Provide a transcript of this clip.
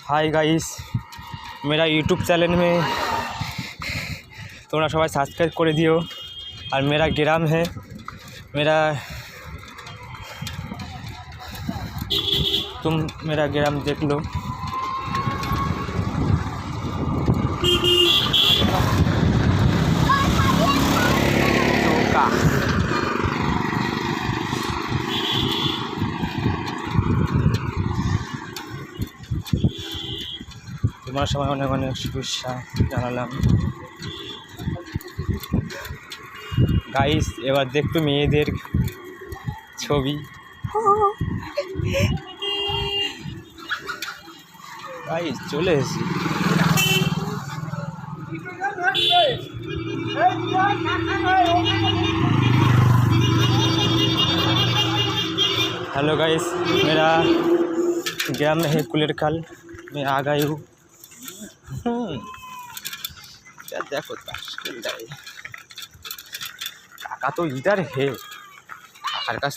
Hi guys, मेरा YouTube channel में थोड़ा सबाई सब्सक्राइब कर दियो। और मेरा ग्राम है, तुम मेरा ग्राम देख लो। তোমার সময় অনেক অনেক শুভেচ্ছা জানালাম। গাইস, এবার দেখতো মেয়েদের ছবি। গাইস চলে এসেছি। हेलो गाइस, मेरा ग्राम में है कुलेरखाल। मैं आ गई हूँ। क्या देखो काका तो इधर है। काका